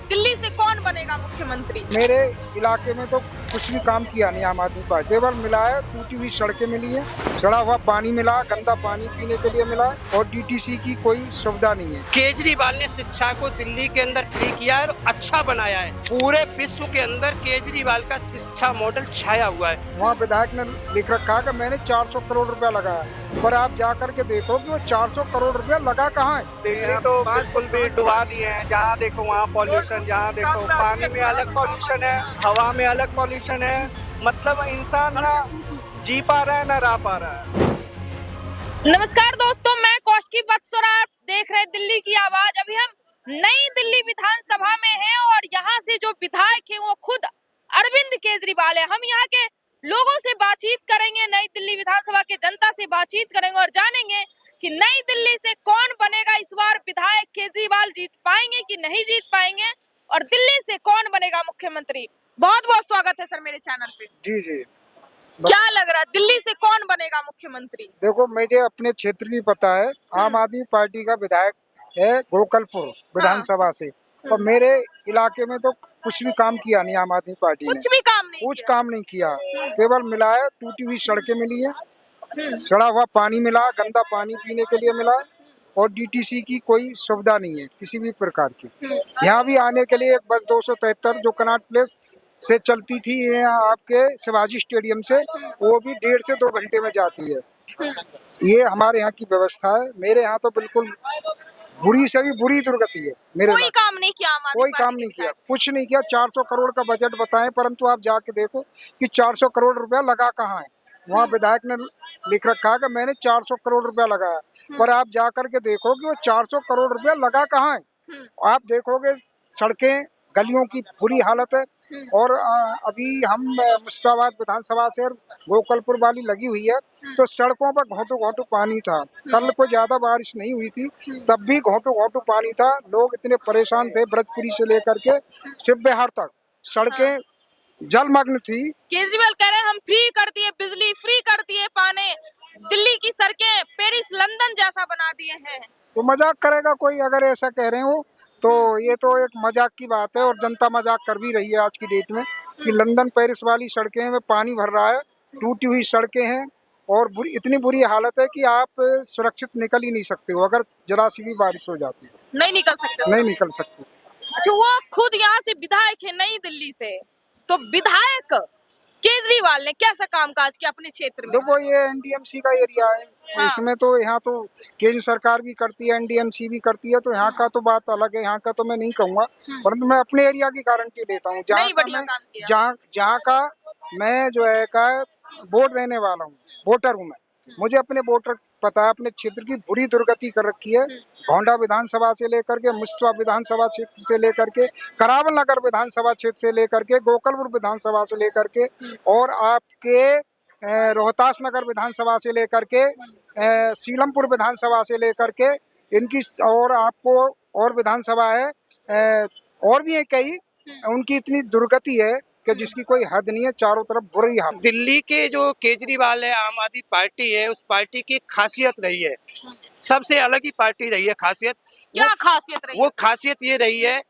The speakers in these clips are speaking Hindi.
है, दिल्ली से कौन बनेगा मुख्यमंत्री? मेरे इलाके में तो कुछ भी काम किया नहीं आम आदमी पार्टी। केवल मिला है, टूटी हुई सड़कें मिली है, सड़ा हुआ पानी मिला, गंदा पानी पीने के लिए मिला है और डीटीसी की कोई सुविधा नहीं है। केजरीवाल ने शिक्षा को दिल्ली के अंदर फ्री किया है और अच्छा बनाया है। पूरे विश्व के अंदर केजरीवाल का शिक्षा मॉडल छाया हुआ है। वहाँ विधायक ने लिख रखा है कि मैंने 400 करोड़ रुपया लगाया, पर आप जाकर के देखो कि वो 400 करोड़ रुपया लगा कहाँ है। दिल्ली तो बिल्कुल भी डुबा दिए हैं। जहाँ देखो वहाँ पॉल्यूशन, जहाँ देखो पानी में अलग पॉल्यूशन है, हवा में अलग पॉल्यूशन है। मतलब इंसान ना जी पा रहा है ना रह पा रहा है। नमस्कार दोस्तों, मैं कौशिकी बत्सर, आप देख रहे दिल्ली की आवाज। अभी हम नई दिल्ली विधानसभा में हैं और यहाँ से जो विधायक है वो खुद अरविंद केजरीवाल है। हम यहाँ के लोगों से बातचीत करेंगे, नई दिल्ली विधानसभा के जनता से बातचीत करेंगे और जानेंगे कि नई दिल्ली से कौन बनेगा इस बार विधायक। केजरीवाल जीत पाएंगे कि नहीं जीत पाएंगे और दिल्ली से कौन बनेगा मुख्यमंत्री। बहुत बहुत स्वागत है सर मेरे चैनल पे। जी जी। क्या लग रहा है दिल्ली से कौन बनेगा मुख्यमंत्री? देखो, मुझे अपने क्षेत्र की पता है, आम आदमी पार्टी का विधायक है गोकलपुर विधानसभा से, और मेरे इलाके में तो कुछ भी काम किया नहीं आम आदमी पार्टी ने। कुछ भी काम नहीं कुछ किया। काम नहीं किया। केवल मिला है, टूटी हुई सड़कें मिली है, सड़ा हुआ पानी मिला, गंदा पानी पीने के लिए मिला और डीटीसी की कोई सुविधा नहीं है किसी भी प्रकार की। यहाँ भी आने के लिए एक बस 273 जो कनॉट प्लेस से चलती थी ये आपके शिवाजी स्टेडियम से, वो भी 1.5 से 2 घंटे में जाती है। ये हमारे यहाँ की व्यवस्था है। मेरे यहाँ तो बिल्कुल बुरी से भी बुरी दुर्गति है। मेरे कोई इलाके काम नहीं किया आम आदमी कोई पार्टी काम के नहीं किया, विधायक। कुछ नहीं किया। 400 करोड़ का बजट बताएं, परंतु आप जाके देखो कि 400 करोड़ रुपया लगा कहाँ है। वहाँ विधायक ने लिख रखा है कि मैंने 400 करोड़ रुपया लगाया, पर आप जाकर के देखो कि वो 400 करोड़ रुपया लगा कहाँ है। आप देखोगे सड़कें गलियों की बुरी हालत है। और अभी हम मुस्ताबाद विधानसभा से गोकलपुर वाली लगी हुई है, तो सड़कों पर घोंटू घोंटू पानी था। कल को ज्यादा बारिश नहीं हुई थी, तब भी घोंटू घोंटू पानी था। लोग इतने परेशान थे, ब्रजपुरी से लेकर के शिव बिहार तक सड़कें जलमग्न थी। केजरीवाल कह रहे हैं हम फ्री कर दिए बिजली, फ्री कर दिए पानी, दिल्ली की सड़कें पेरिस लंदन जैसा बना दिए हैं। तो मजाक करेगा कोई अगर ऐसा कह रहे हो तो? ये तो एक मजाक की बात है और जनता मजाक कर भी रही है आज की डेट में कि लंदन पेरिस वाली सड़कें में पानी भर रहा है, टूटी हुई सड़कें हैं और इतनी बुरी हालत है कि आप सुरक्षित निकल ही नहीं सकते हो अगर जरा सी भी बारिश हो जाती है। नहीं निकल सकते। नहीं निकल सकते। अच्छा, वो खुद यहाँ से विधायक है नई दिल्ली से, तो विधायक केजरीवाल ने कैसा कामकाज किया अपने क्षेत्र में? देखो, ये एनडीएमसी का एरिया है। हाँ। इसमें तो यहाँ तो केंद्र सरकार भी करती है, एनडीएमसी भी करती है, तो यहाँ का तो बात अलग है। यहाँ का तो मैं नहीं कहूँगा, परंतु मैं अपने एरिया की गारंटी देता हूँ नहीं, बढ़िया काम किया। जहाँ का मैं जो है का वोट देने वाला हूँ, वोटर हूँ मैं। मुझे अपने वोटर पता है, अपने क्षेत्र की बुरी दुर्गति कर रखी है। गोंडा विधानसभा से लेकर के मुस्ताबाद विधानसभा क्षेत्र से लेकर के करावल नगर विधानसभा क्षेत्र से लेकर के गोकलपुर विधानसभा से लेकर के और आपके रोहतास नगर विधानसभा से लेकर के सीलमपुर विधानसभा से लेकर के इनकी और आपको और विधानसभा है और भी है कई। उनकी इतनी दुर्गति है कि जिसकी कोई हद नहीं है, चारों तरफ बुरी हाल। दिल्ली के जो केजरीवाल है, आम आदमी पार्टी है, उस पार्टी की खासियत रही है, सबसे अलग ही पार्टी रही है। खासियत क्या खासियत रही? वो खासियत ये रही है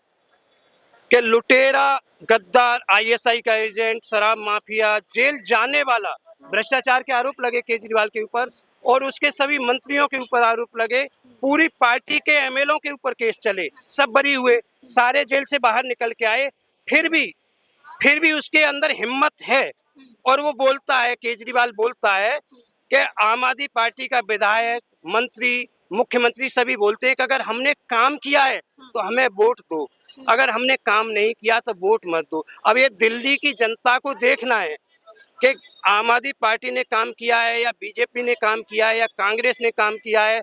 कि लुटेरा, गद्दार, आईएसआई का एजेंट, शराब माफिया, जेल जाने वाला, भ्रष्टाचार के आरोप लगे केजरीवाल के ऊपर और उसके सभी मंत्रियों के ऊपर आरोप लगे। पूरी पार्टी के एमएलओ के ऊपर केस चले, सब बरी हुए, सारे जेल से बाहर निकल के आए। फिर भी उसके अंदर हिम्मत है और वो बोलता है, केजरीवाल बोलता है कि आम आदमी पार्टी का विधायक, मंत्री, मुख्यमंत्री सभी बोलते हैं कि अगर हमने काम किया है तो हमें वोट दो, अगर हमने काम नहीं किया तो वोट मत दो। अब ये दिल्ली की जनता को देखना है कि आम आदमी पार्टी ने काम किया है या बीजेपी ने काम किया है या कांग्रेस ने काम किया है,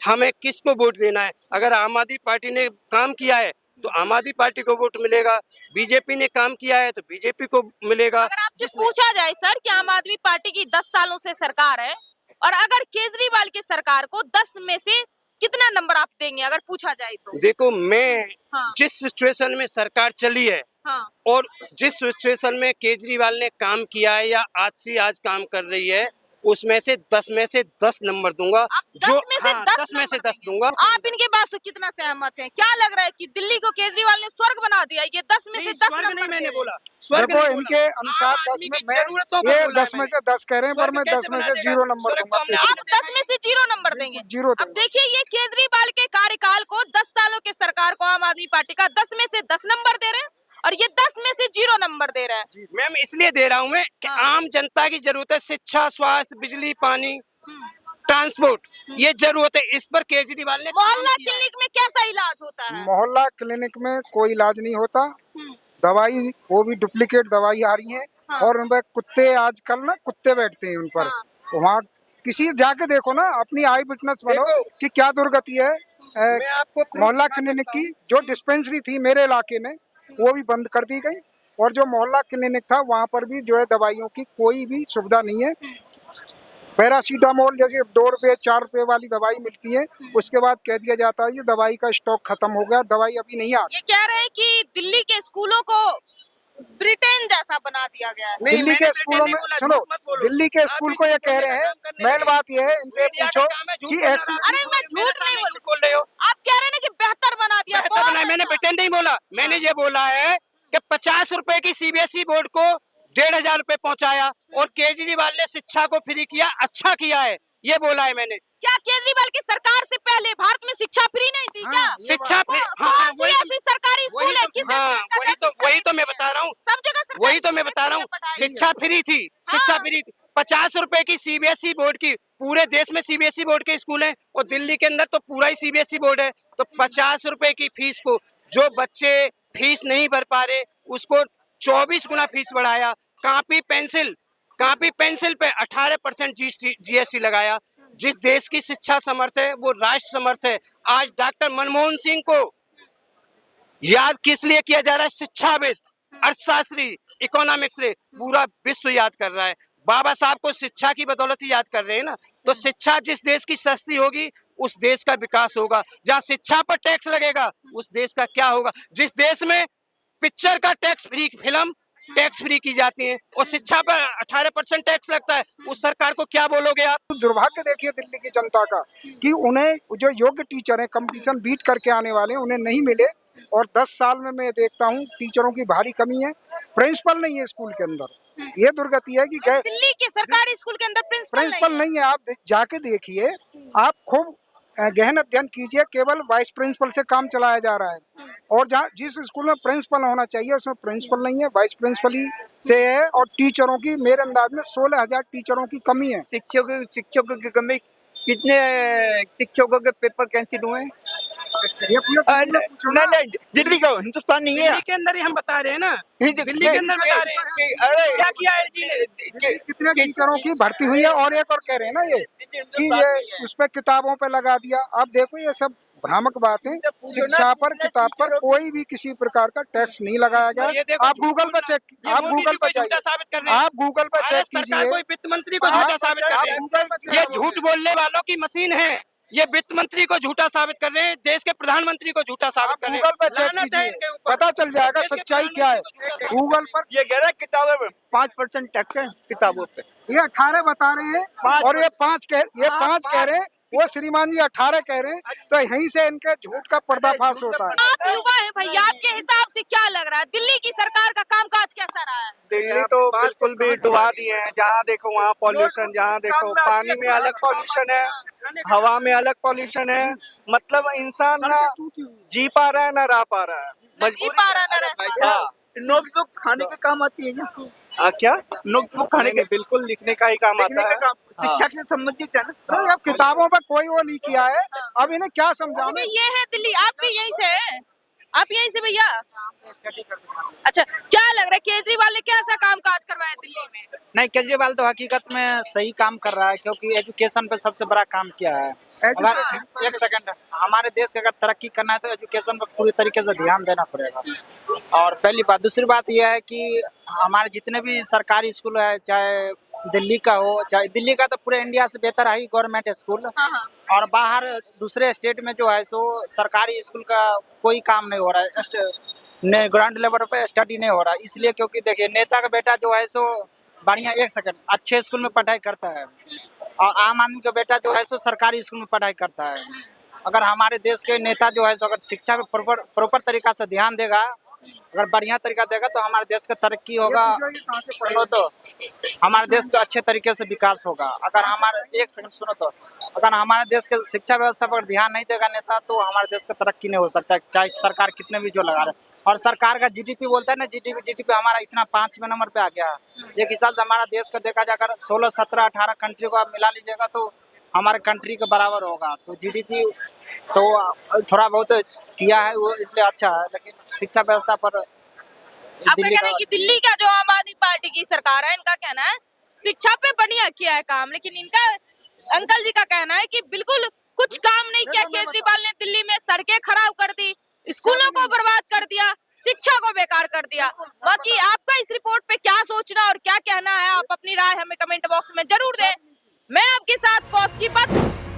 हमें किसको वोट देना है। अगर आम आदमी पार्टी ने काम किया है तो आम आदमी पार्टी को वोट मिलेगा, बीजेपी ने काम किया है तो बीजेपी को मिलेगा। अगर आपसे पूछा जाए सर कि आम आदमी पार्टी की 10 सालों से सरकार है और अगर केजरीवाल की सरकार को 10 में से कितना नंबर आप देंगे अगर पूछा जाए तो? देखो, मैं हाँ। जिस सिचुएशन में सरकार चली है हाँ। और जिस सिचुएशन में केजरीवाल ने काम किया है या आज से आज काम कर रही है, उसमें से 10 में से 10 नंबर दूंगा। आप 10 में से 10 10 में से नंबर 10 देंगे। दूंगा। आप इनके बात से कितना सहमत हैं? क्या लग रहा है कि दिल्ली को केजरीवाल ने स्वर्ग बना दिया? ये 10 में से नहीं, 10 स्वर्ग नंबर नहीं मैंने दे बोला, रहे स्वर्ग देखो नहीं बोला। इनके अनुसार आम 10 आदमी में की मैं जरूरतों का ये बोला है 10 में मैंने। से 10 कह रहे हैं, पर स्वर्ग मैं कैसे 10 में बना से देगा? 0 नंबर स्वर्ग दूंगा तो हमने हैं। केजरीवाल। आप 10 में से 0 नंबर देंगे। 0 अब देखिए ये केजरीवाल के कार्यकाल को 10 सालों के सरकार को आम आदमी पार्टी का 10 में से 10 नंबर दे रहे हैं और ये 10 में से 0 नंबर दे रहा है। मैम इसलिए दे रहा हूँ मैं कि हाँ। आम जनता की जरूरत है, शिक्षा, स्वास्थ्य, बिजली, पानी, हम्म। ट्रांसपोर्ट, ये जरूरत है। इस पर केजरीवाल ने मोहल्ला काम किया है। क्लिनिक में कैसा इलाज होता है? मोहल्ला क्लिनिक में कोई इलाज नहीं होता, हम्म। दवाई वो भी डुप्लीकेट दवाई आ रही है। हाँ। और उनपे कुत्ते आजकल ना कुत्ते बैठते हैं उन पर। हाँ। वहाँ किसी जाके देखो ना, अपनी आई विटनेस बनो देखो। कि क्या दुर्गति है। मैं आपको proof मोहल्ला दिखा क्लिनिक सकता की हूँ। जो डिस्पेंसरी थी मेरे इलाके में वो भी बंद कर दी गई, और जो मोहल्ला क्लिनिक था वहाँ पर भी जो है दवाइयों की कोई भी सुविधा नहीं है। पैरासीटामोल जैसे 2 रुपए 4 रुपए वाली दवाई मिलती है, उसके बाद कह दिया जाता है ये दवाई का स्टॉक खत्म हो गया, दवाई अभी नहीं आ रही। ये कह रहे हैं कि दिल्ली के स्कूलों को ब्रिटेन जैसा बना दिया गया है। नहीं, दिल्ली मैंने के ब्रिटेन स्कूलों नहीं में बोला, सुनो, झूठ मत बोलो। दिल्ली के आप स्कूल इस को ये मीडिया कह का रहे हैं, काम करने मेन लगे। बात ये है इनसे मीडिया का पूछो काम है झूठ कि बोलना, एक्स आप अरे झूठ मैं बोल- मेरे झूठ नहीं सामने बोल झूठ बोल रहे हो। आप कह रहे हैं ना कि बेहतर बना दिया। बेहतर बहुत बनाया, मैंने अच्छा। ब्रिटेन नहीं बोला, मैंने ये बोला है कि 50 रुपए की सीबीएसई बोर्ड को 1,500 रुपए पहुंचाया और केजरीवाल ने शिक्षा को फ्री किया, अच्छा किया है, ये बोला है मैंने। क्या केजरीवाल की सरकार से पहले भारत में शिक्षा फ्री नहीं थी क्या? हाँ, शिक्षा फ्री, कौन सी ऐसी सरकारी स्कूल है किस हाँ, स्टेट का वही शिक्षा तो नहीं मैं है? बता रहा हूँ, सब जगह सरकारी वही तो मैं स्कूल बता रहा हूँ, में पढ़ाई शिक्षा फ्री थी, शिक्षा हाँ। फ्री थी। 50 रुपए की सीबीएसई बोर्ड की, पूरे देश में सीबीएसई बोर्ड के स्कूल हैं और दिल्ली के अंदर तो पूरा ही सीबीएसई बोर्ड है। तो 50 रुपए की फीस को जो बच्चे फीस नहीं भर पा रहे उसको 24 गुना फीस बढ़ाया। कॉपी पेंसिल पे 18% जीएसटी लगाया। जिस देश की शिक्षा समर्थ है वो राष्ट्र समर्थ है। आज डॉक्टर मनमोहन सिंह को याद किस लिए किया जा रहा है? शिक्षाविद, अर्थशास्त्री, इकोनॉमिक्स से पूरा विश्व याद कर रहा है। बाबा साहब को शिक्षा की बदौलत ही याद कर रहे हैं ना। तो शिक्षा जिस देश की सस्ती होगी उस देश का विकास होगा। जहाँ शिक्षा पर टैक्स लगेगा उस देश का क्या होगा? जिस देश में पिक्चर का tax free, film tax free की जाती है और शिक्षा पर 18% टैक्स लगता है, उस सरकार को क्या बोलोगे आप? दुर्भाग्य देखिए दिल्ली की जनता का कि उन्हें जो योग्य टीचर हैं, कंपटीशन बीट करके आने वाले हैं, उन्हें नहीं मिले। और 10 साल में मैं देखता हूँ टीचरों की भारी कमी है, प्रिंसिपल नहीं है स्कूल के अंदर। ये दुर्गति है कि दिल्ली के सरकारी स्कूल के अंदर प्रिंसिपल नहीं है। आप जाके देखिए, आप खूब गहन अध्ययन कीजिए, केवल वाइस प्रिंसिपल से काम चलाया जा रहा है। और जहाँ जिस स्कूल में प्रिंसिपल होना चाहिए उसमें प्रिंसिपल नहीं है, वाइस प्रिंसिपल ही से है। और टीचरों की मेरे अंदाज में 16,000 टीचरों की कमी है। शिक्षकों की कमी, कितने शिक्षकों के पेपर कैंसिल हुए? नहीं, दिल्ली का, हिंदुस्तान नहीं है। दिल्ली के अंदर ही हम बता रहे हैं ना, दिल्ली के अंदर बता रहे हैं। अरे क्या किया है जी ने? कितने टीचरों की भर्ती हुई है। और एक और कह रहे हैं ना ये कि ये उस पे किताबों पे लगा दिया। आप देखो ये सब भ्रामक बात है। शिक्षा पर, किताब पर कोई भी किसी प्रकार का टैक्स नहीं लगाया ये गया। देखो आप गूगल पर चेक, ये आप मोदी गूगल जी पर को झूठा जाइए, साबित कर रहे हैं। आप गूगल पर चेक भारत सरकार को कीजिए। वित्त मंत्री को झूठा साबित कर रहे हैं। ये झूठ बोलने वालों की मशीन है। ये वित्त मंत्री को झूठा साबित कर रहे हैं, देश के प्रधानमंत्री को झूठा साबित कर रहे हैं। गूगल पर चेक लानत है कीजिए, इनके ऊपर। पता चल जाएगा देश के सच्चाई क्या है। प्रधानमंत्री को झूठा गूगल पर ये कह रहा है किताबों पे 5% टैक्स है किताबों पे। ये 18 बता रहे हैं और ये 5 कह रहे हैं। वो श्रीमान जी 18 कह रहे हैं। तो यहीं से इनके झूठ का पर्दाफाश होता है। आप युवा है भैया, आपके हिसाब से क्या लग रहा है दिल्ली की सरकार का कामकाज कैसा रहा है? दिल्ली तो बिल्कुल भी डुबा दिए हैं। जहाँ देखो वहाँ पॉल्यूशन, जहाँ देखो पानी में अलग पॉल्यूशन है, हवा में अलग पॉल्यूशन है। मतलब इंसान ना जी पा रहा है ना रह पा रहा है। जी पा रहा ना रह पा रहा। हाँ, नोटबुक खाने के काम आती है क्या? क्या नोटबुक खाने के बिल्कुल लिखने का ही काम लिखने आता का है। काम शिक्षा से संबंधित है ना। नहीं, अब किताबों पर कोई वो नहीं किया है। अब इन्हें क्या समझाऊं अभी ये है दिल्ली, आप भी यहीं से हैं? आप यहीं से भैया? अच्छा, क्या लग रहा है केजरीवाल ने कैसा काम काज करवाया दिल्ली में? नहीं, केजरीवाल तो हकीकत में सही काम कर रहा है क्योंकि एजुकेशन पे सबसे बड़ा काम किया है। अगर एक सेकंड, हमारे देश के अगर तरक्की करना है तो एजुकेशन पर पूरी तरीके से ध्यान देना पड़ेगा। और पहली बात, दूसरी बात यह है कि हमारे जितने भी सरकारी स्कूल है, चाहे दिल्ली का हो, चाहे दिल्ली का तो पूरे इंडिया से बेहतर है ही गवर्नमेंट स्कूल। हाँ हाँ। और बाहर दूसरे स्टेट में जो है सो सरकारी स्कूल का कोई काम नहीं हो रहा है, ग्राउंड लेवल पे स्टडी नहीं हो रहा। इसलिए क्योंकि देखिए नेता का बेटा जो है सो बढ़िया, एक सेकंड, अच्छे स्कूल में पढ़ाई करता है और आम आदमी का बेटा जो है सो सरकारी स्कूल में पढ़ाई करता है। अगर हमारे देश के नेता जो है सो अगर शिक्षा पे प्रॉपर तरीका से ध्यान देगा, अगर बढ़िया तरीका देगा तो हमारे देश का तरक्की होगा। सुनो तो, हमारे देश का अच्छे तरीके से विकास होगा। अगर हमारे, एक सेकंड सुनो तो, अगर हमारे देश के शिक्षा व्यवस्था पर ध्यान नहीं देगा नेता तो हमारे देश का तरक्की नहीं हो सकता है, चाहे सरकार कितने भी जो लगा रहे। और सरकार का जीडीपी बोलता है ना, जीडीपी हमारा इतना 5वें नंबर पे आ गया है। एक हिसाब से हमारा देश का देखा जाए, अगर 16, 17, 18 कंट्री को आप मिला लीजिएगा तो हमारे कंट्री के बराबर होगा। तो जीडीपी तो थोड़ा बहुत किया है वो, इसलिए अच्छा है, लेकिन शिक्षा व्यवस्था पर आपका कहना है कि दिल्ली का जो आम आदमी पार्टी की सरकार है, इनका कहना है शिक्षा पे बढ़िया किया है काम, लेकिन इनका अंकल जी का कहना है कि बिल्कुल कुछ काम नहीं किया। केजरीवाल ने दिल्ली में सड़कें खराब कर दी, स्कूलों को बर्बाद कर दिया, शिक्षा को बेकार कर दिया। बाकी आपका इस रिपोर्ट पे क्या सोचना और क्या कहना है, आप अपनी राय हमें कमेंट बॉक्स में जरूर दें। मैं आपके साथ कौशिकी बत्स